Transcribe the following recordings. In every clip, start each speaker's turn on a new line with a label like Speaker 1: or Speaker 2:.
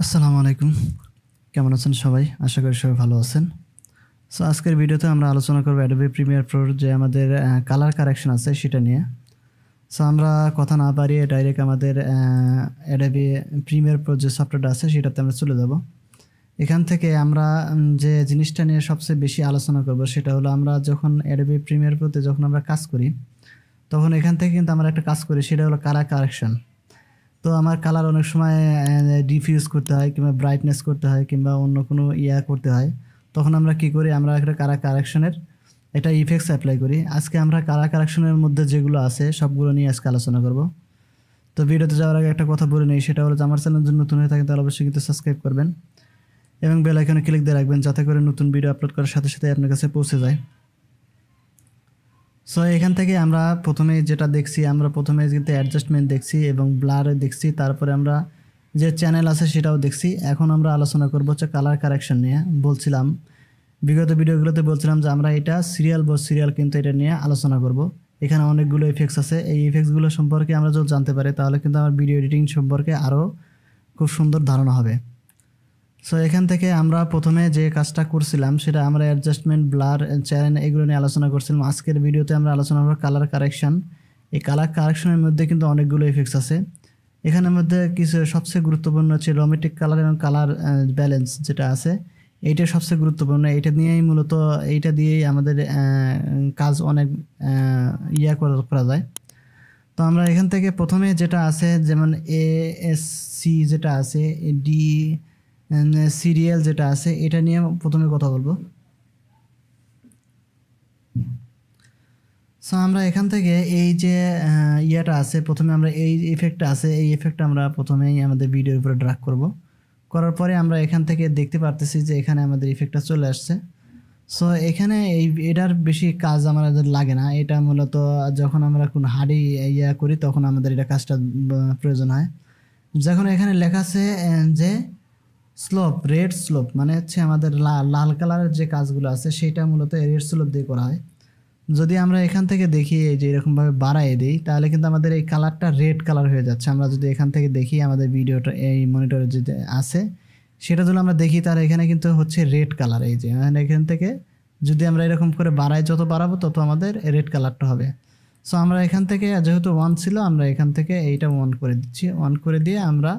Speaker 1: আসসালামু আলাইকুম। কেমন আছেন সবাই? আশা করি সবাই ভালো আছেন। সো আজকের ভিডিওতে আমরা আলোচনা করব Adobe Premiere Pro যে আমাদের কালার কারেকশন আছে সেটা নিয়ে। সো আমরা কথা না বাড়িয়ে ডাইরেক্ট আমাদের Adobe Premiere Pro যে সফটওয়্যারটা আছে সেটাতে আমরা চলে যাব। এখান থেকে আমরা যে জিনিসটা নিয়ে সবচেয়ে বেশি আলোচনা করব সেটা হলো আমরা যখন Adobe Premiere Pro তে যখন আমরা কাজ করি তখন এখান থেকে কিন্তু আমরা একটা কাজ করি সেটা হলো কালার কারেকশন। তো আমার কালার অনেক সময় ডিফিউজ করতে হয় কিংবা ব্রাইটনেস করতে হয় কিংবা অন্য কোনো করতে হয়। তখন আমরা কি করি? আমরা একটা কালার কারেকশনের একটা ইফেক্টস অ্যাপ্লাই করি। আজকে আমরা কালার কারেকশনের মধ্যে যেগুলো আছে সবগুলো নিয়ে আজকে আলোচনা করব। তো ভিডিওতে যাওয়ার আগে একটা কথা বলে নেই, সেটা হলো যে আমার চ্যানেল যদি নতুন হয়ে থাকে তাহলে অবশ্যই কিন্তু সাবস্ক্রাইব করবেন এবং বেল আইকনে ক্লিক দিয়ে রাখবেন যাতে করে নতুন ভিডিও আপলোড করার সাথে সাথে আপনার কাছে পৌঁছে যায়। সো এখান থেকে আমরা প্রথমে যেটা দেখছি, আমরা প্রথমে কিন্তু অ্যাডজাস্টমেন্ট দেখছি এবং ব্লার দেখছি, তারপরে আমরা যে চ্যানেল আছে সেটাও দেখছি। এখন আমরা আলোচনা করব হচ্ছে কালার কারেকশন নিয়ে। বলছিলাম বিগত ভিডিওগুলোতে বলছিলাম যে আমরা এটা সিরিয়াল কিন্তু এটা নিয়ে আলোচনা করব। এখানে অনেকগুলো ইফেক্টস আছে, এই ইফেক্টসগুলো সম্পর্কে আমরা যদি জানতে পারি তাহলে কিন্তু আমার ভিডিও এডিটিং সম্পর্কে আরও খুব সুন্দর ধারণা হবে। সো এখান থেকে আমরা প্রথমে যে কাজটা করছিলাম সেটা আমরা অ্যাডজাস্টমেন্ট, ব্লার, চ্যানেল এগুলো নিয়ে আলোচনা করছিলাম। আজকের ভিডিওতে আমরা আলোচনা করব কালার কারেকশন। এই কালার কারেকশনের মধ্যে কিন্তু অনেকগুলো ইফেক্টস আছে। এখানের মধ্যে কিছু সবচেয়ে গুরুত্বপূর্ণ হচ্ছে রোমেটিক কালার এবং কালার ব্যালেন্স যেটা আছে, এইটা সবচেয়ে গুরুত্বপূর্ণ। এইটা নিয়েই মূলত এইটা দিয়েই আমাদের কাজ অনেক করা যায়। তো আমরা এখান থেকে প্রথমে যেটা আছে যেমন ASC যেটা আছে, ডি সিরিয়াল যেটা আছে, এটা নিয়ে প্রথমে কথা বলবো। সো আমরা এখান থেকে এই যে আছে, প্রথমে আমরা এই ইফেক্টটা আছে, এই ইফেক্টটা আমরা প্রথমেই আমাদের ভিডিওর উপরে ড্র্যাগ করব। করার পরে আমরা এখান থেকে দেখতে পারতেছি যে এখানে আমাদের ইফেক্টটা চলে আসছে। সো এখানে এটার বেশি কাজ আমাদের লাগে না। এটা মূলত যখন আমরা কোনো হার্ডি করি তখন আমাদের এটা কাজটা প্রয়োজন হয়। যখন এখানে লেখা আছে যে স্লোপ, রেড স্লোপ, মানে হচ্ছে আমাদের লাল কালারের যে কাজগুলো আছে সেটা মূলত রেড স্লোপ দিয়ে করা হয়। যদি আমরা এখান থেকে দেখি এই যে এরকমভাবে বাড়াই দিই তাহলে কিন্তু আমাদের এই কালারটা রেড কালার হয়ে যাচ্ছে। আমরা যদি এখান থেকে দেখি আমাদের ভিডিওটা এই মনিটরে যেটা আছে সেটা যদি আমরা দেখি তাহলে এখানে কিন্তু হচ্ছে রেড কালার। এই যে এখান থেকে যদি আমরা এরকম করে বাড়াই, যত বাড়াবো তত আমাদের রেড কালারটা হবে। সো আমরা এখান থেকে যেহেতু 1 ছিল আমরা এখান থেকে এইটা 1 করে দিচ্ছি। 1 করে দিয়ে আমরা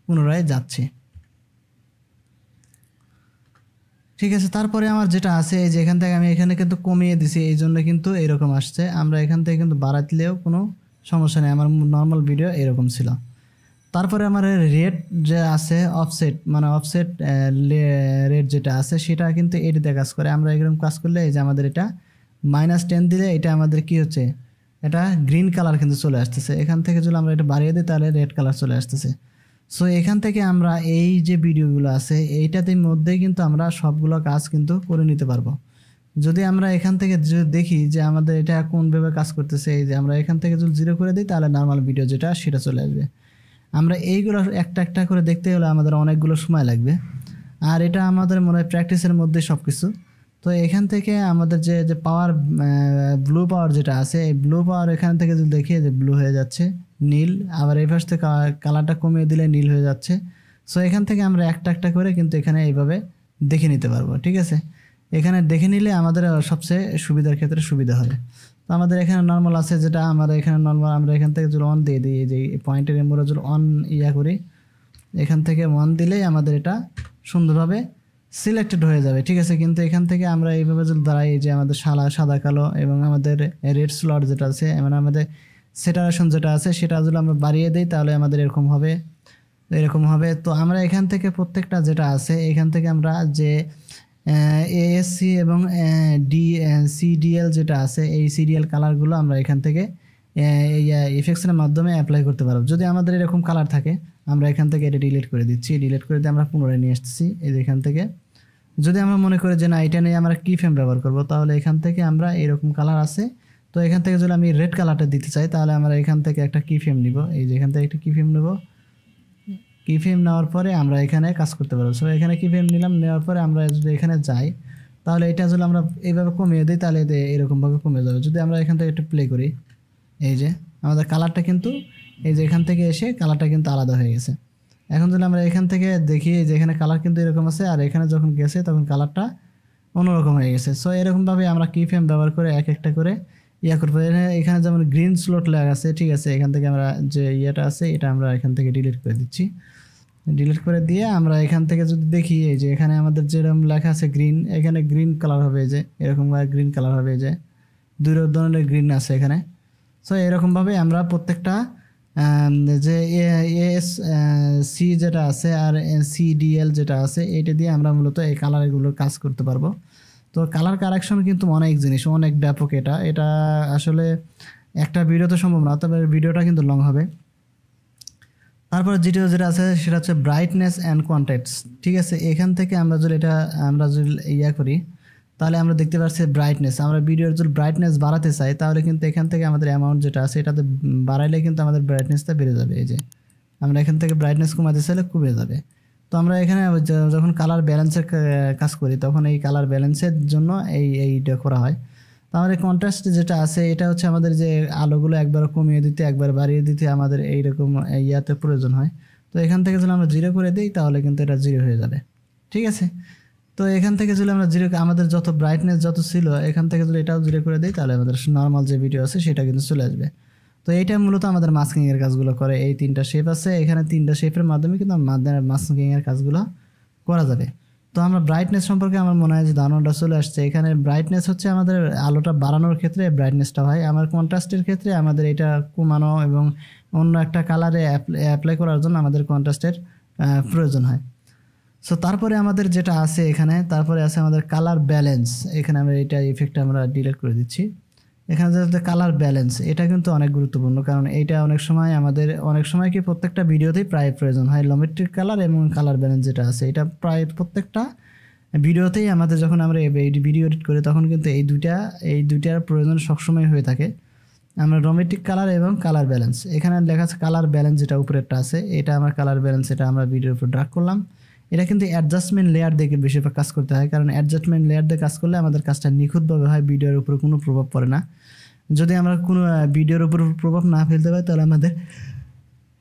Speaker 1: পুনরায় যাচ্ছি। ঠিক আছে, তারপরে আমার যেটা আছে এই যে এখান থেকে আমি এখানে কিন্তু কমিয়ে দিছি, এই জন্য কিন্তু এরকম আসছে। আমরা এখান থেকে কিন্তু বাড়াতলেও কোনো সমস্যা নেই, আমার নর্মাল ভিডিও এরকম ছিল। তারপরে আমার রেট যে আছে অফসেট, মানে অফসেট রেট যেটা আছে সেটা কিন্তু এটিতে কাজ করে। আমরা এরকম কাজ করলে এই যে আমাদের এটা -10 দিলে এটা আমাদের কি হচ্ছে, এটা গ্রিন কালার কিন্তু চলে আসতেছে। এখান থেকে যদি আমরা এটা বাড়িয়ে দিই তাহলে রেড কালার চলে আসতেছে। সো এখান থেকে আমরা এই যে ভিডিওগুলো আছে এইটাতে মধ্যেই কিন্তু আমরা সবগুলো কাজ কিন্তু করে নিতে পারবো। যদি আমরা এখান থেকে যদি দেখি যে আমাদের এটা কোনভাবে কাজ করতেছে, এই যে আমরা এখান থেকে যদি 0 করে দিই তাহলে নর্মাল ভিডিও যেটা সেটা চলে আসবে। আমরা এইগুলো একটা একটা করে দেখতে হলে আমাদের অনেকগুলো সময় লাগবে, আর এটা আমাদের মনে হয় প্র্যাকটিসের মধ্যে সব কিছু। তো এখান থেকে আমাদের যে পাওয়ার, ব্লু পাওয়ার যেটা আছে, এই ব্লু পাওয়ার এখান থেকে যদি দেখি যে ব্লু হয়ে যাচ্ছে, নীল, আবার এই পাশ থেকে কালারটা কমিয়ে দিলে নীল হয়ে যাচ্ছে। সো এখান থেকে আমরা একটা একটা করে কিন্তু এখানে এইভাবে দেখে নিতে পারবো। ঠিক আছে, এখানে দেখে নিলে আমাদের সবচেয়ে সুবিধার ক্ষেত্রে সুবিধা হবে। তো আমাদের এখানে নর্মাল আছে যেটা আমাদের এখানে নর্মাল, আমরা এখান থেকে যদি 1 দিয়ে দিই, যে পয়েন্টের আমরা যদি 1 করি, এখান থেকে 1 দিলেই আমাদের এটা সুন্দরভাবে সিলেক্টেড হয়ে যাবে। ঠিক আছে, কিন্তু এখান থেকে আমরা এইভাবে যদি দাঁড়াই যে আমাদের সাদা কালো এবং আমাদের রেড স্লট যেটা আছে, মানে আমাদের স্যাচুরেশন যেটা আছে সেটা যদি আমরা বাড়িয়ে দিই তাহলে আমাদের এরকম হবে। তো আমরা এখান থেকে প্রত্যেকটা যেটা আছে এখান থেকে আমরা যে ASC এবং CDL যেটা আছে এই সিরিয়াল কালারগুলো আমরা এখান থেকে এই ইফেক্টসের মাধ্যমে অ্যাপ্লাই করতে পারবো। যদি আমাদের এরকম কালার থাকে আমরা এখান থেকে এটা ডিলিট করে দিচ্ছি, ডিলিট করে দিয়ে আমরা পুনরায় নিয়ে আসতেছি এই এখান থেকে। যদি আমরা মনে করি যে না এটা নিয়ে আমরা কি ফ্রেম ব্যবহার করব, তাহলে এখান থেকে আমরা এরকম কালার আছে, তো এখান থেকে যদি আমি রেড কালারটা দিতে চাই তাহলে আমরা এখান থেকে একটা কি ফ্রেম নিব, এই যে এখান থেকে একটা কি ফ্রেম নেব। কি ফ্রেম নেওয়ার পরে আমরা এখানে কাজ করতে পারবো। সো এখানে কি ফ্রেম নিলাম, নেওয়ার পরে আমরা যদি এখানে যাই তাহলে এটা যদি আমরা এইভাবে কমিয়ে দিই তাহলে এরকমভাবে কমে যাবে। যদি আমরা এখান থেকে একটু প্লে করি, এই যে আমাদের কালারটা কিন্তু এই যে এখান থেকে এসে কালারটা কিন্তু আলাদা হয়ে গেছে। এখন যদি আমরা এখান থেকে দেখি যে এখানে কালার কিন্তু এরকম আছে, আর এখানে যখন গেছে তখন কালারটা অন্যরকম হয়ে গেছে। সো এরকমভাবে আমরা কি ফ্রেম ব্যবহার করে এক একটা করে করবো। এখানে যেমন গ্রিন স্লট লেখা আছে, ঠিক আছে, এখান থেকে আমরা যে ইয়েটা আছে এটা আমরা এখান থেকে ডিলিট করে দিচ্ছি। ডিলিট করে দিয়ে আমরা এখান থেকে যদি দেখি এই যে এখানে আমাদের যেরকম লেখা আছে গ্রিন, এখানে গ্রিন কালার হবে, যে এরকমভাবে গ্রিন কালার হবে, যে দুই ধরনের গ্রিন আছে এখানে। সো এরকমভাবে আমরা প্রত্যেকটা যে এস সি যেটা আছে আর সিডিএল যেটা আছে এটা দিয়ে আমরা মূলত এই কালারগুলোর কাজ করতে পারবো। তো কালার কারেকশন কিন্তু অনেক জিনিস, অনেক ব্যাপক। এটা আসলে একটা ভিডিওতে সম্ভব না, তবে ভিডিওটা কিন্তু লং হবে। তারপরে যেটা আছে সেটা হচ্ছে ব্রাইটনেস অ্যান্ড কন্ট্রাস্ট, ঠিক আছে। এখান থেকে আমরা যদি করি তাহলে আমরা দেখতে পাচ্ছি ব্রাইটনেস। আমরা ভিডিওর যদি ব্রাইটনেস বাড়াতে চাই তাহলে কিন্তু এখান থেকে আমাদের অ্যামাউন্ট যেটা আছে এটাতে বাড়াইলে কিন্তু আমাদের ব্রাইটনেসটা বেড়ে যাবে। এই যে আমরা এখান থেকে ব্রাইটনেস কমাতে চাইলে কমে যাবে। তো আমরা এখানে যখন কালার ব্যালেন্সের কাজ করি তখন এই কালার ব্যালেন্সের জন্য এইটা করা হয়। তো আমাদের কন্ট্রাস্ট যেটা আছে এটা হচ্ছে আমাদের যে আলোগুলো একবার কমিয়ে দিতে একবার বাড়িয়ে দিতে আমাদের এইরকম ইয়াতে প্রয়োজন হয়। তো এখান থেকে যদি আমরা 0 করে দিই তাহলে কিন্তু এটা 0 হয়ে যাবে, ঠিক আছে। তো এখান থেকে যদি আমরা 0, আমাদের যত ব্রাইটনেস যত ছিল এখান থেকে যদি এটাও 0 করে দিই তাহলে আমাদের নর্মাল যে ভিডিও আছে সেটা কিন্তু চলে আসবে। তো এইটা মূলত আমাদের মাস্কিংয়ের কাজগুলো করে। এই 3টা শেপ আছে, এখানে 3টা শেপের মাধ্যমে কিন্তু মাস্কিংয়ের কাজগুলো করা যাবে। তো আমরা ব্রাইটনেস সম্পর্কে আমার মনে হয় যে ধারণাটা চলে আসছে। এখানে ব্রাইটনেস হচ্ছে আমাদের আলোটা বাড়ানোর ক্ষেত্রে ব্রাইটনেসটা হয়, আমার কন্ট্রাস্টের ক্ষেত্রে আমাদের এটা কমানো এবং অন্য একটা কালারে অ্যাপ্লাই করার জন্য আমাদের কন্ট্রাস্টের প্রয়োজন হয়। সো তারপরে আমাদের যেটা আছে এখানে, তারপরে আছে আমাদের কালার ব্যালেন্স। এখানে আমরা এটা ইফেক্ট আমরা ডিলিট করে দিচ্ছি। এখানে যে কালার ব্যালেন্স এটা কিন্তু অনেক গুরুত্বপূর্ণ, কারণ এইটা অনেক সময় কি প্রত্যেকটা ভিডিওতেই প্রায় প্রয়োজন হয়। লমেট্রিক কালার এবং কালার ব্যালেন্স যেটা আছে এটা প্রায় প্রত্যেকটা ভিডিওতেই আমাদের, যখন আমরা এই ভিডিও এডিট করি তখন কিন্তু এই দুইটার প্রয়োজন সবসময় হয়ে থাকে। আমরা রোমেট্রিক কালার এবং কালার ব্যালেন্স, এখানে লেখা আছে কালার ব্যালেন্স যেটা উপরেরটা আছে এটা আমার কালার ব্যালেন্স, এটা আমরা ভিডিওর উপর ড্রাগ করলাম। এটা কিন্তু অ্যাডজাস্টমেন্ট লেয়ার দিয়ে বেশিরভাগ কাজ করতে হয়, কারণ অ্যাডজাস্টমেন্ট লেয়ার দিয়ে কাজ করলে আমাদের কাজটা নিখুঁতভাবে হয়, ভিডিওর উপর কোনো প্রভাব পড়ে না। যদি আমরা কোনো ভিডিওর উপর প্রভাব না ফেলতে পারি তাহলে আমাদের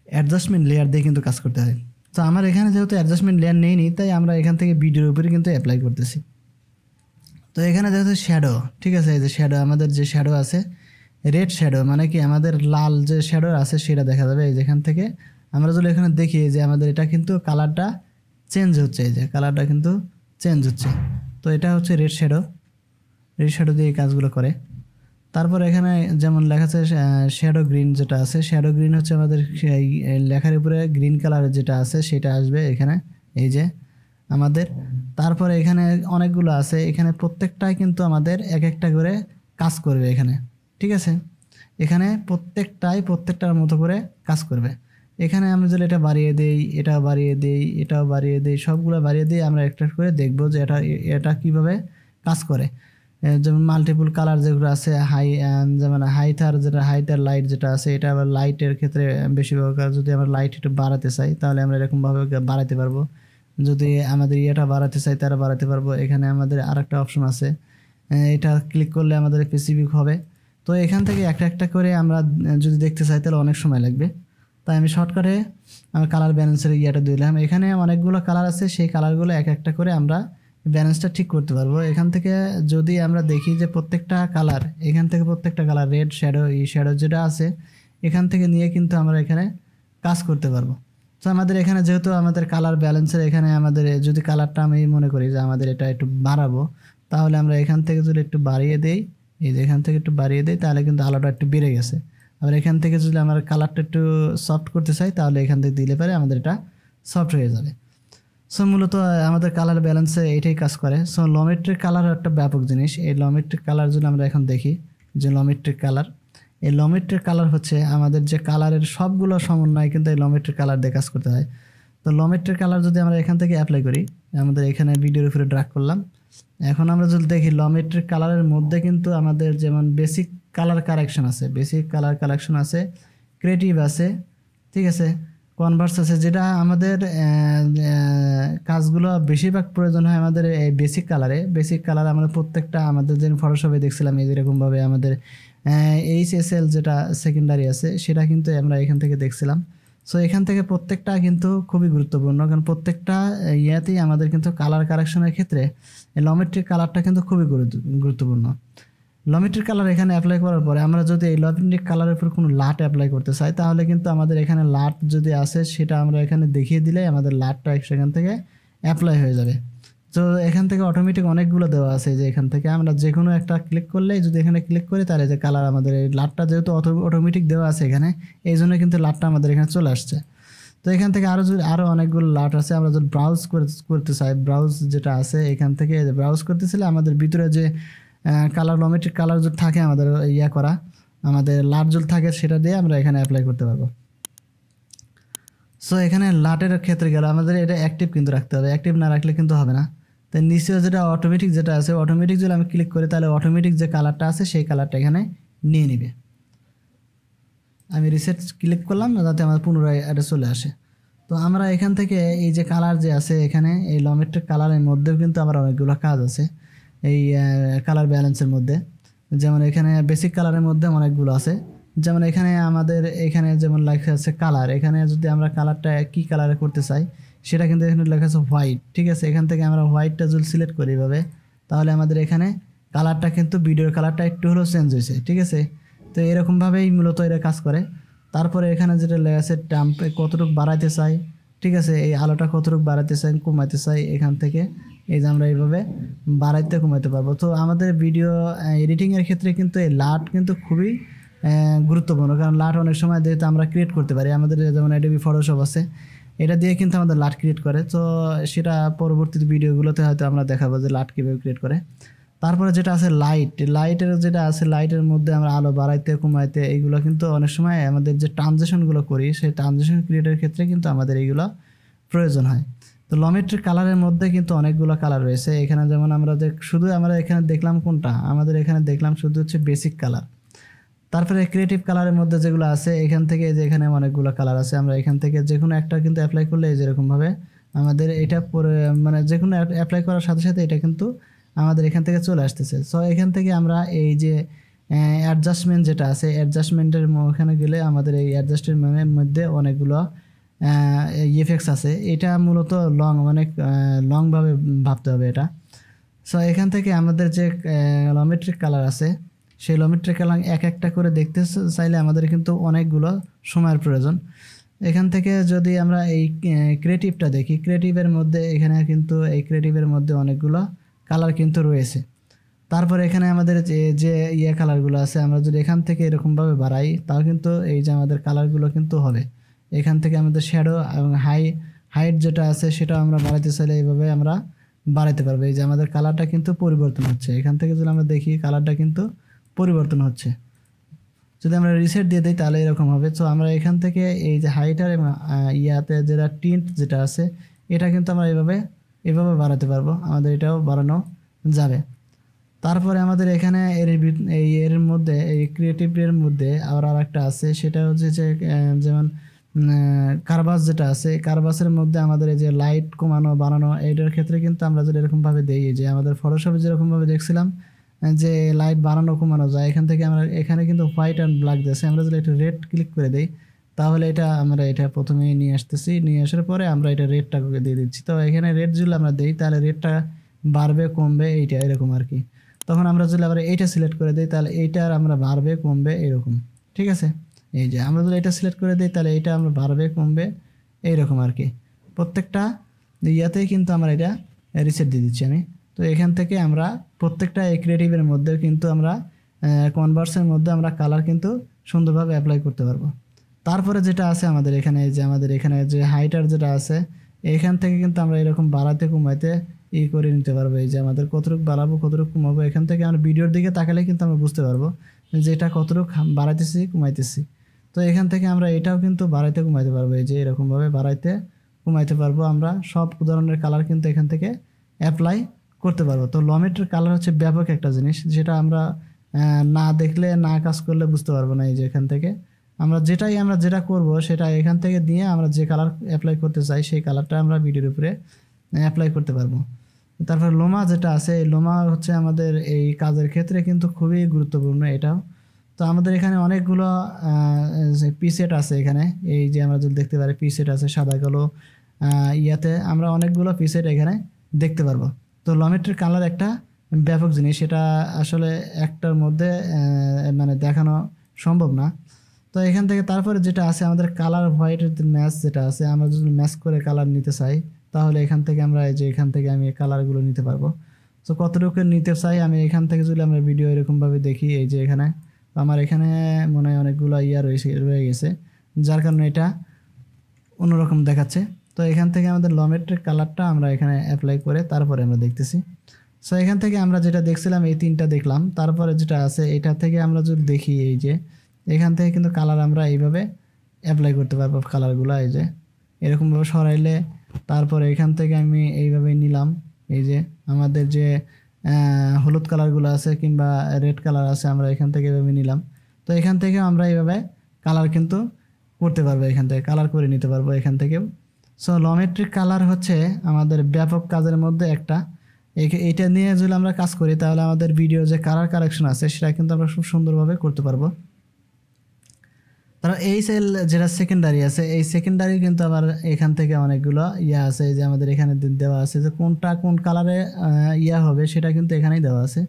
Speaker 1: অ্যাডজাস্টমেন্ট লেয়ার দিয়ে কিন্তু কাজ করতে হয়। তো আমার এখানে যেহেতু অ্যাডজাস্টমেন্ট লেয়ার নেইনি তাই আমরা এখান থেকে ভিডিওর উপরে কিন্তু অ্যাপ্লাই করতেছি। তো এখানে যেহেতু শ্যাডো, ঠিক আছে, এই যে শ্যাডো, আমাদের যে শ্যাডো আছে রেড শ্যাডো, মানে কি আমাদের লাল যে শ্যাডো আছে সেটা দেখা যাবে। এই যেখান থেকে আমরা যদি এখানে দেখি যে আমাদের এটা কিন্তু কালারটা চেঞ্জ হচ্ছে, এই যে কালারটা কিন্তু চেঞ্জ হচ্ছে। তো এটা হচ্ছে রেড শ্যাডো দিয়ে এই কাজগুলো করে। তারপর এখানে যেমন লেখা আছে শ্যাডো গ্রিন যেটা আছে, শ্যাডো গ্রিন হচ্ছে আমাদের এই লেখার উপরে গ্রিন কালারের যেটা আছে সেটা আসবে এখানে, এই যে আমাদের। তারপরে এখানে অনেকগুলো আছে, এখানে প্রত্যেকটাই কিন্তু আমাদের এক একটা করে কাজ করবে এখানে, ঠিক আছে। এখানে প্রত্যেকটার মতো করে কাজ করবে। এখানে আমরা যদি এটা বাড়িয়ে দেই, এটাও বাড়িয়ে দেই, এটাও বাড়িয়ে দেই, সবগুলো বাড়িয়ে দিয়ে আমরা একটা করে দেখবো যে এটা কীভাবে কাজ করে। যেমন মাল্টিপল কালার যেগুলো আছে, যেমন হাইটার লাইট যেটা আছে এটা আবার লাইটের ক্ষেত্রে বেশি ব্যবহার। যদি আমরা লাইট একটু বাড়াতে চাই তাহলে আমরা এরকমভাবে বাড়াতে পারবো, যদি আমাদের ইয়েটা বাড়াতে চাই তারা বাড়াতে পারবো। এখানে আমাদের আরেকটা অপশন আছে, এটা ক্লিক করলে আমাদের স্পেসিফিক হবে। তো এখান থেকে একটা করে আমরা যদি দেখতে চাই তাহলে অনেক সময় লাগবে, তাই আমি শর্টকাটে আমার কালার ব্যালেন্সের ইয়েটা দিলাম। এখানে অনেকগুলো কালার আছে, সেই কালারগুলো একটা করে আমরা ব্যালেন্সটা ঠিক করতে পারবো। এখান থেকে যদি আমরা দেখি যে প্রত্যেকটা কালার, এখান থেকে প্রত্যেকটা কালার রেড শ্যাডো শ্যাডো যেটা আছে এখান থেকে নিয়ে কিন্তু আমরা এখানে কাজ করতে পারবো। তো আমাদের এখানে যেহেতু আমাদের কালার ব্যালেন্সের এখানে আমাদের যদি কালারটা আমি মনে করি যে আমাদের এটা একটু বাড়াবো, তাহলে আমরা এখান থেকে যদি একটু বাড়িয়ে দেই, এই যে এখান থেকে একটু বাড়িয়ে দেই তাহলে কিন্তু আলোটা একটু বেড়ে গেছে। আবার এখান থেকে যদি আমরা কালারটা একটু সফট করতে চাই তাহলে এখান থেকে দিলে পারে আমাদের এটা সফট হয়ে যাবে। সো মূলত আমাদের কালার ব্যালেন্সে এইটাই কাজ করে। সো লমেট্রিক কালার একটা ব্যাপক জিনিস। এই লমেট্রিক কালার যদি আমরা এখন দেখি যে লমেট্রিক কালার, এই লমেট্রিক কালার হচ্ছে আমাদের যে কালারের সবগুলো সমন্বয় কিন্তু এই লমেট্রিক কালার দিয়ে কাজ করতে হয়। তো লমেট্রিক কালার যদি আমরা এখান থেকে অ্যাপ্লাই করি, আমাদের এখানে ভিডিওর উপরে ড্রাগ করলাম। এখন আমরা যদি দেখি লমেট্রিক কালারের মধ্যে কিন্তু আমাদের যেমন বেসিক কালার কারেকশন আছে, ক্রিয়েটিভ আছে, ঠিক আছে, কনভার্স আছে, যেটা আমাদের কাজগুলো বেশিরভাগ প্রয়োজন হয় আমাদের এই বেসিক কালার আমাদের প্রত্যেকটা আমাদের যে ফটোশপে দেখছিলাম এরকমভাবে আমাদের HSL যেটা সেকেন্ডারি আছে সেটা কিন্তু আমরা এখান থেকে দেখছিলাম। সো এখান থেকে প্রত্যেকটা কিন্তু খুবই গুরুত্বপূর্ণ, কারণ প্রত্যেকটা ইয়াতেই আমাদের কিন্তু কালার কারেকশনের ক্ষেত্রে এই লমেট্রিক কালারটা কিন্তু খুবই গুরুত্বপূর্ণ। লমেট্রিক কালার এখানে অ্যাপ্লাই করার পরে আমরা যদি এই লমেট্রিক কালারের উপর কোনো লাট অ্যাপ্লাই করতে চাই, তাহলে কিন্তু আমাদের এখানে লাট যদি আসে সেটা আমরা এখানে দেখিয়ে দিলে আমাদের লাটটা সেখান থেকে অ্যাপ্লাই হয়ে যাবে। তো এখান থেকে অটোমেটিক অনেকগুলো দেওয়া আছে, যে এখান থেকে আমরা যে কোনো একটা ক্লিক করলেই যদি এখানে ক্লিক করি তাহলে যে কালার আমাদের এই লাটটা যেহেতু অটোমেটিক দেওয়া আছে এখানে, এই জন্য কিন্তু লাটটা আমাদের এখানে চলে আসছে। তো এখান থেকে আরও অনেকগুলো লাট আছে। আমরা যদি ব্রাউজ করতে চাই, ব্রাউজ যেটা আছে এখান থেকে ব্রাউজ করতেছিলে আমাদের ভিতরে যে কালার লমেট্রিক কালার যদি থাকে আমাদের ইয়া করা, আমাদের লাট যদি থাকে সেটা দিয়ে আমরা এখানে অ্যাপ্লাই করতে পারবো। সো এখানে লাটের ক্ষেত্রে গেলে আমাদের এটা অ্যাক্টিভ কিন্তু রাখতে হবে, অ্যাক্টিভ না রাখলে কিন্তু হবে না। তাই নিচে যেটা অটোমেটিক যেটা আছে, অটোমেটিক যদি আমি ক্লিক করি তাহলে অটোমেটিক যে কালারটা আছে সেই কালারটা এখানে নিয়ে নিবে। আমি রিসেট ক্লিক করলাম যাতে আমার পুনরায় এটা চলে আসে। তো আমরা এখান থেকে এই যে কালার যে আছে এখানে এই লমেট্রিক কালারের মধ্যেও কিন্তু আমার অনেকগুলো কাজ আছে এই কালার ব্যালেন্সের মধ্যে। যেমন এখানে বেসিক কালারের মধ্যে অনেকগুলো আছে, যেমন এখানে আমাদের এখানে যেমন লেখা আছে কালার, এখানে যদি আমরা কালারটা কী কালারে করতে চাই সেটা কিন্তু এখানে লেখা আছে হোয়াইট। ঠিক আছে, এখান থেকে আমরা হোয়াইটটা যদি সিলেক্ট করি এভাবে, তাহলে আমাদের এখানে কালারটা কিন্তু ভিডিওর কালারটা একটু হলেও চেঞ্জ হয়েছে। ঠিক আছে, তো এরকমভাবেই মূলত এরা কাজ করে। তারপরে এখানে যেটা লেখা আছে টাম্প কতটুকু বাড়াইতে চাই, ঠিক আছে, এই আলোটা কতটুকু বাড়াইতে চাই কমাইতে চাই, এখান থেকে এই যে আমরা এইভাবে বাড়াইতে কমাইতে পারবো। তো আমাদের ভিডিও এডিটিংয়ের ক্ষেত্রে কিন্তু এই লাট কিন্তু খুবই গুরুত্বপূর্ণ, কারণ লাট অনেক সময় যেহেতু আমরা ক্রিয়েট করতে পারি, আমাদের যেমন অ্যাডোবি ফটোশপ আছে এটা দিয়ে কিন্তু আমাদের লাট ক্রিয়েট করে। তো সেটা পরবর্তী ভিডিওগুলোতে হয়তো আমরা দেখাবো যে লাট কীভাবে ক্রিয়েট করে। তারপরে যেটা আছে লাইটের যেটা আছে, লাইটের মধ্যে আমরা আলো বাড়াইতে কমাইতে এইগুলো কিন্তু অনেক সময় আমাদের যে ট্রানজিশনগুলো করি সেই ট্রানজিশন ক্রিয়েটের ক্ষেত্রে কিন্তু আমাদের এইগুলো প্রয়োজন হয়। তো লমেট্রিক কালারের মধ্যে কিন্তু অনেকগুলো কালার রয়েছে এখানে, যেমন আমরা শুধু আমরা এখানে দেখলাম কোনটা, আমাদের এখানে দেখলাম শুধু হচ্ছে বেসিক কালার। তারপরে ক্রিয়েটিভ কালারের মধ্যে যেগুলো আছে এখান থেকে যে এখানে অনেকগুলো কালার আছে, আমরা এখান থেকে যে কোনো একটা কিন্তু অ্যাপ্লাই করলে যেরকমভাবে আমাদের এটা মানে যে কোনো অ্যাপ্লাই করার সাথে সাথে এটা কিন্তু আমাদের এখান থেকে চলে আসতেছে। সো এখান থেকে আমরা এই যে অ্যাডজাস্টমেন্ট যেটা আছে, অ্যাডজাস্টমেন্টের ওখানে গেলে আমাদের এই অ্যাডজাস্টমেন্টের মধ্যে অনেকগুলো ইফেক্টস আছে। এটা মূলত অনেক লংভাবে ভাবতে হবে এটা। সো এখান থেকে আমাদের যে লমেট্রিক কালার আছে সেই লমেট্রিক কালার এক একটা করে দেখতে চাইলে আমাদের কিন্তু অনেকগুলো সময়ের প্রয়োজন। এখান থেকে যদি আমরা এই ক্রিয়েটিভটা দেখি, ক্রিয়েটিভের মধ্যে এখানে কিন্তু এই ক্রিয়েটিভের মধ্যে অনেকগুলো কালার কিন্তু রয়েছে। তারপরে এখানে আমাদের যে কালারগুলো আছে আমরা যদি এখান থেকে এরকমভাবে বাড়াই তাও কিন্তু এই যে আমাদের কালারগুলো কিন্তু হবে। এখান থেকে আমাদের শ্যাডো এবং হাইট যেটা আছে সেটা আমরা বাড়াইতে চাইলে এইভাবে আমরা বাড়াইতে পারবো। এই যে আমাদের কালারটা কিন্তু পরিবর্তন হচ্ছে, এখান থেকে যদি আমরা দেখি কালারটা কিন্তু পরিবর্তন হচ্ছে। যদি আমরা রিসেট দিয়ে দিই তাহলে এরকম হবে। তো আমরা এখান থেকে এই যে হাইটার এবং ইয়াতে যেটা টিন্ট যেটা আছে এটা কিন্তু আমরা এইভাবে বাড়াতে পারবো, আমাদের এটাও বাড়ানো যাবে। তারপরে আমাদের এখানে এর মধ্যে এই ক্রিয়েটিভের মধ্যে আর একটা আছে, সেটা হচ্ছে যে যেমন কারবাস যেটা আছে, কারবাসের মধ্যে আমাদের এই যে লাইট কমানো বাড়ানো এইটার ক্ষেত্রে কিন্তু আমরা যদি এরকমভাবে দিই, যে আমাদের ফটোশপে যেরকমভাবে দেখছিলাম যে লাইট বাড়ানো কমানো যায়, এখান থেকে আমরা এখানে কিন্তু হোয়াইট অ্যান্ড ব্ল্যাক দিয়েছে, আমরা যদি একটা রেড ক্লিক করে দিই তাহলে আমরা এটা প্রথমে নিয়ে আসতেছি, নিয়ে আসার পরে আমরা এটা রেডটা দিয়ে দিচ্ছি। তো এখানে রেড যদি আমরা দিই তাহলে রেডটা বাড়বে কমবে এইটা এরকম আর কি। তখন আমরা যদি আবার এইটা সিলেক্ট করে দিই তাহলে এইটার আমরা বাড়বে কমবে এরকম। ঠিক আছে, এই যে আমরা যদি এটা সিলেক্ট করে দিই তাহলে এইটা আমরা বাড়বে কমবে এইরকম আর কি। প্রত্যেকটা ইয়াতেই কিন্তু আমরা এটা রিসেট দিয়ে দিচ্ছি আমি। তো এখান থেকে আমরা প্রত্যেকটা এই ক্রিয়েটিভের মধ্যেও কিন্তু আমরা কনভার্সের মধ্যে আমরা কালার কিন্তু সুন্দরভাবে অ্যাপ্লাই করতে পারবো। তারপরে যেটা আছে আমাদের এখানে যে হাইটার যেটা আছে এখান থেকে কিন্তু আমরা এরকম বাড়াতে কমাইতে করে নিতে পারবো। এই যে আমাদের কতটুকু বাড়াবো কতটুকু কমাবো, এখান থেকে আমরা ভিডিওর দিকে তাকালে কিন্তু আমরা বুঝতে পারবো যে এটা কতটুকু বাড়াইতেছি কমাইতেছি। তো এখান থেকে আমরা এটাও কিন্তু বাড়াইতে কমাইতে পারবো, এই যে এরকমভাবে বাড়াইতে কমাইতে পারবো। আমরা সব ধরনের কালার কিন্তু এখান থেকে অ্যাপ্লাই করতে পারবো। তো লমেট্রিক কালার হচ্ছে ব্যাপক একটা জিনিস, যেটা আমরা না দেখলে না কাজ করলে বুঝতে পারবো না। এই যে এখান থেকে আমরা যেটা করব সেটা এখান থেকে দিয়ে আমরা যে কালার অ্যাপ্লাই করতে চাই সেই কালারটা আমরা ভিডিওর উপরে অ্যাপ্লাই করতে পারবো। তারপর লোমা যেটা আছে, এই লোমা হচ্ছে আমাদের এই কাজের ক্ষেত্রে কিন্তু খুবই গুরুত্বপূর্ণ এটাও। তো আমাদের এখানে অনেকগুলো পিসেট আছে এখানে, এই যে আমরা যদি দেখতে পারি পিসেট আছে সাদা কালো, ইয়াতে আমরা অনেকগুলো পিসেট এখানে দেখতে পারবো। তো লমেট্রিক কালার একটা ব্যাপক জিনিস, এটা আসলে একটার মধ্যে মানে দেখানো সম্ভব না। তো এখান থেকে তারপরে যেটা আছে আমাদের কালার হোয়াইটের ম্যাচ যেটা আছে, আমরা যদি ম্যাচ করে কালার নিতে চাই তাহলে এখান থেকে আমরা এই যে এখান থেকে আমি কালারগুলো নিতে পারবো। তো কতটুকু নিতে চাই আমি এখান থেকে যদি আমরা ভিডিও এরকমভাবে দেখি, এই যে এখানে আমার এখানে মনে হয় অনেকগুলো রয়ে গেছে, যার কারণে এটা অন্যরকম দেখাচ্ছে। তো এখান থেকে আমাদের লমেট্রিক কালারটা আমরা এখানে অ্যাপ্লাই করে তারপরে আমরা দেখতেছি। সো এখান থেকে আমরা যেটা দেখছিলাম এই তিনটা দেখলাম, তারপরে যেটা আছে এটা থেকে আমরা যদি দেখি এই যে এখান থেকে কিন্তু কালার আমরা এইভাবে অ্যাপ্লাই করতে পারবো। কালারগুলো এই যে এরকমভাবে সরাইলে তারপরে এখান থেকে আমি এইভাবে নিলাম, এই যে আমাদের যে হলুদ কালারগুলো আছে কিংবা রেড কালার আছে আমরা এখান থেকে এভাবে নিলাম। তো এখান থেকে আমরা এইভাবে কালার কিন্তু করতে পারবো, এখান থেকে কালার করে নিতে পারবো এখান থেকেও। সো লমেট্রিক কালার হচ্ছে আমাদের ব্যাপক কাজের মধ্যে একটা। এইটা নিয়ে যদি আমরা কাজ করি তাহলে আমাদের ভিডিও যে কালার কারেকশন আছে সেটা কিন্তু আমরা খুব সুন্দরভাবে করতে পারবো। তারপর এই সেল যেটা সেকেন্ডারি আছে, এই সেকেন্ডারি কিন্তু আবার এখান থেকে অনেকগুলো ইয়া আছে, যে আমাদের এখানে দেওয়া আছে যে কোনটা কোন কালারে ইয়া হবে সেটা কিন্তু এখানেই দেওয়া আছে।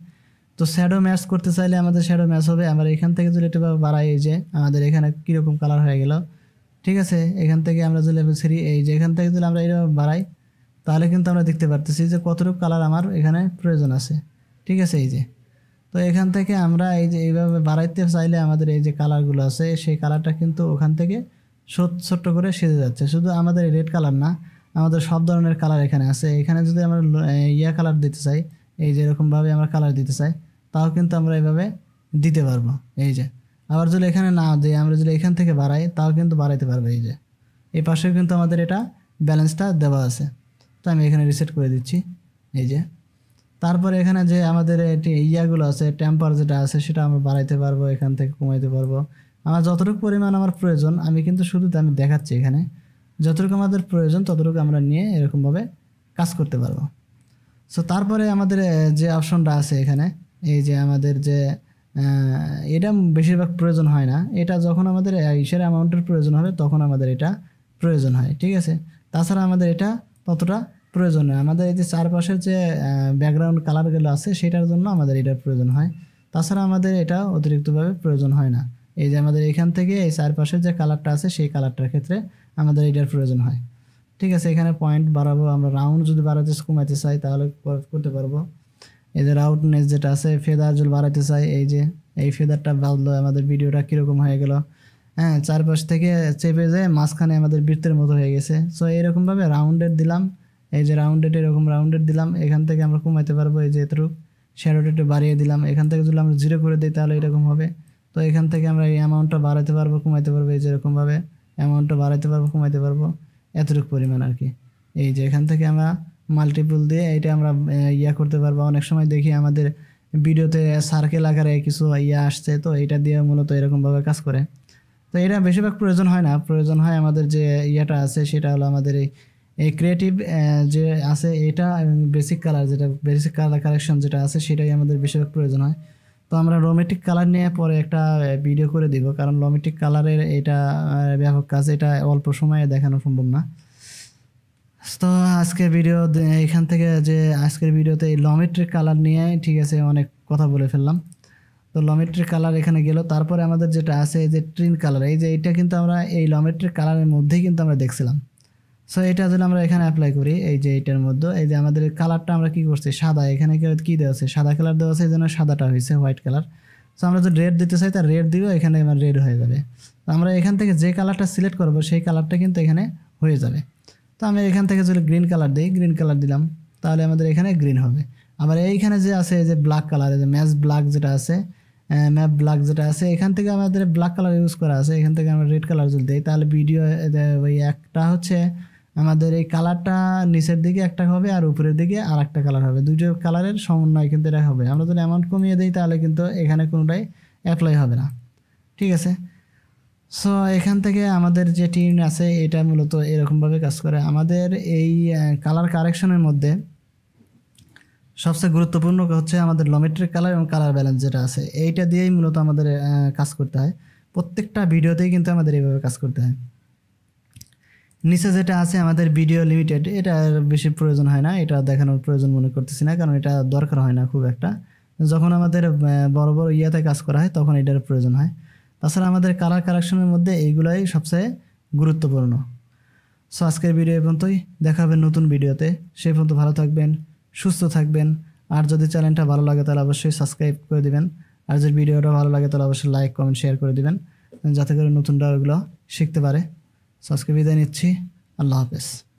Speaker 1: তো শ্যাডো ম্যাচ করতে চাইলে আমাদের শ্যাডো ম্যাচ হবে। আমরা এখান থেকে যদি এটা বাড়াই, এই যে আমাদের এখানে কীরকম কালার হয়ে গেল, ঠিক আছে। এখান থেকে আমরা যদি ছেড়ি, এই যে এখান থেকে যদি আমরা এইভাবে বাড়াই তাহলে কিন্তু আমরা দেখতে পারতেছি যে কতটুকু কালার আমার এখানে প্রয়োজন আছে, ঠিক আছে। এই যে তো এখান থেকে আমরা এই যে এইভাবে বাড়াইতে চাইলে আমাদের এই যে কালারগুলো আছে সেই কালারটা কিন্তু ওখান থেকে ছোট্ট করে সেজে যাচ্ছে। শুধু আমাদের রেড কালার না, আমাদের সব ধরনের কালার এখানে আছে। এখানে যদি আমরা ইয়া কালার দিতে চাই, এই যে এরকমভাবে আমরা কালার দিতে চাই তাও কিন্তু আমরা এইভাবে দিতে পারবো। এই যে আবার যদি এখানে না দিই, আমরা যদি এখান থেকে বাড়াই তাও কিন্তু বাড়াইতে পারবো। এই যে এই পাশেও কিন্তু আমাদের এটা ব্যালেন্সটা দেওয়া আছে। তো আমি এখানে রিসেট করে দিচ্ছি। এই যে তারপরে এখানে যে আমাদের ইয়াগুলো আছে, টেম্পার যেটা আছে সেটা আমরা বাড়াইতে পারবো, এখান থেকে কমাইতে পারবো। আমার যতটুকু পরিমাণ আমার প্রয়োজন আমি কিন্তু শুধু আমি দেখাচ্ছি এখানে, যতটুকু আমাদের প্রয়োজন ততটুকু আমরা নিয়ে এরকমভাবে কাজ করতে পারবো। সো তারপরে আমাদের যে অপশনটা আছে এখানে, এই যে আমাদের যে এটা বেশিরভাগ প্রয়োজন হয় না, এটা যখন আমাদের ইসের অ্যামাউন্টের প্রয়োজন হবে তখন আমাদের এটা প্রয়োজন হয়, ঠিক আছে। তাছাড়া আমাদের এটা ততটা প্রয়োজন নয়। আমাদের এই যে চারপাশের যে ব্যাকগ্রাউন্ড কালারগুলো আছে সেটার জন্য আমাদের এটার প্রয়োজন হয়, তাছাড়া আমাদের এটা অতিরিক্তভাবে প্রয়োজন হয় না। এই যে আমাদের এখান থেকে এই চারপাশের যে কালারটা আছে সেই কালারটার ক্ষেত্রে আমাদের এটার প্রয়োজন হয়, ঠিক আছে। এখানে পয়েন্ট বাড়াবো, আমরা রাউন্ড যদি বাড়াতে কমাইতে চাই তাহলে করতে পারবো। এই যে রাউন্ডনেস যেটা আছে, ফেদার যদি বাড়াতে চাই, এই যে এই ফেদারটা বাড়লো আমাদের ভিডিওটা কীরকম হয়ে গেল, হ্যাঁ, চারপাশ থেকে চেপে যায় মাঝখানে আমাদের বৃত্তের মতো হয়ে গেছে। সো এরকমভাবে রাউন্ডেড দিলাম, এই যে রাউন্ডেড এরকম রাউন্ডেড দিলাম, এখান থেকে আমরা কমাইতে পারবো। এই যে এতটুকু শ্যাডোটা একটু বাড়িয়ে দিলাম, এখান থেকে যদি আমরা 0 করে দিই তাহলে এরকম হবে। তো এখান থেকে আমরা এই অ্যামাউন্টটা বাড়াতে পারবো কমাইতে পারবো, এই যে এরকমভাবে অ্যামাউন্টটা বাড়াতে পারবো কমাইতে পারবো এতটুকু পরিমাণ আর কি। এই যে এখান থেকে আমরা মাল্টিপল দিয়ে এটা আমরা ইয়া করতে পারবো। অনেক সময় দেখি আমাদের ভিডিওতে সার্কেল আকারে কিছু ইয়া আসছে, তো এটা দিয়ে মূলত এরকমভাবে কাজ করে। তো এটা বেশিরভাগ প্রয়োজন হয় না, প্রয়োজন হয় আমাদের যে ইয়াটা আছে সেটা হলো আমাদের এই ক্রিয়েটিভ যে আছে এটা বেসিক কালার, যেটা বেসিক কালার কালেকশন যেটা আছে সেটাই আমাদের বেশিরভাগ প্রয়োজন হয়। তো আমরা রোমেটিক কালার নিয়ে পরে একটা ভিডিও করে দিব, কারণ রোমেটিক কালারের এটা ব্যাপক কাজ, এটা অল্প সময়ে দেখানো সম্ভব না। তো আজকের ভিডিও এখান থেকে যে আজকের ভিডিওতে এই লমেট্রিক কালার নিয়ে, ঠিক আছে, অনেক কথা বলে ফেললাম। তো লমেট্রিক কালার এখানে গেল, তারপরে আমাদের যেটা আছে এই যে ট্রিন কালার, এই যে এটা কিন্তু আমরা এই লমেট্রিক কালারের মধ্যেই কিন্তু আমরা দেখছিলাম। সো এটা যদি আমরা এখানে অ্যাপ্লাই করি, এই যে এটার মধ্যে এই যে আমাদের কালারটা আমরা কি করছি সাদা, এখানে কি দেওয়া আছে সাদা কালার দেওয়া আছে, এই জন্য সাদাটা হয়েছে হোয়াইট কালার। সো আমরা যদি রেড দিতে চাই তার রেড দিলেও এখানে আমার রেড হয়ে যাবে। তো আমরা এখান থেকে যে কালারটা সিলেক্ট করবো সেই কালারটা কিন্তু এখানে হয়ে যাবে। তো আমি এখান থেকে যদি গ্রিন কালার দিই, গ্রিন কালার দিলাম তাহলে আমাদের এখানে গ্রিন হবে। আবার এইখানে যে আছে এই যে ব্ল্যাক কালার, এই যে ম্যাচ ব্ল্যাক যেটা আছে, ম্যাপ ব্ল্যাক যেটা আছে, এখান থেকে আমাদের ব্ল্যাক কালার ইউজ করা আছে, এখান থেকে আমরা রেড কালার যদি দিই তাহলে ভিডিও ওই একটা হচ্ছে আমাদের এই কালারটা নিচের দিকে একটা হবে আর উপরের দিকে আর একটা কালার হবে, দুটো কালারের সমন্বয় কিন্তু এটা হবে। আমরা যদি অ্যামাউন্ট কমিয়ে দিই তাহলে কিন্তু এখানে কোনোটাই অ্যাপ্লাই হবে না, ঠিক আছে। সো এখান থেকে আমাদের যে টিম আছে এটা মূলত এরকমভাবে কাজ করে। আমাদের এই কালার কারেকশনের মধ্যে সবচেয়ে গুরুত্বপূর্ণ হচ্ছে আমাদের লমেট্রিক কালার এবং কালার ব্যালেন্স যেটা আছে, এইটা দিয়েই মূলত আমাদের কাজ করতে হয়। প্রত্যেকটা ভিডিওতেই কিন্তু আমাদের এইভাবে কাজ করতে হয়। নিচে যেটা আছে আমাদের ভিডিও লিমিটেড, এটা বেশি প্রয়োজন হয় না, এটা দেখানোর প্রয়োজন মনে করতেছি না, কারণ এটা দরকার হয় না খুব একটা। যখন আমাদের বড় বড় ইয়াতে কাজ করা হয় তখন এটার প্রয়োজন হয়। তাছাড়া আমাদের কালার কারেকশনের মধ্যে এইগুলাই সবচেয়ে গুরুত্বপূর্ণ। সো আজকের ভিডিও এই পর্যন্তই, দেখা হবে নতুন ভিডিওতে। সেই পর্যন্ত ভালো থাকবেন, সুস্থ থাকবেন। আর যদি চ্যানেলটা ভালো লাগে তাহলে অবশ্যই সাবস্ক্রাইব করে দিবেন। আর যদি ভিডিওটা ভালো লাগে তাহলে অবশ্যই লাইক কমেন্ট শেয়ার করে দিবেন, যাতে করে নতুনরা ওগুলো শিখতে পারে। সো আজকে বিদায় নিচ্ছি। আল্লাহ হাফেজ।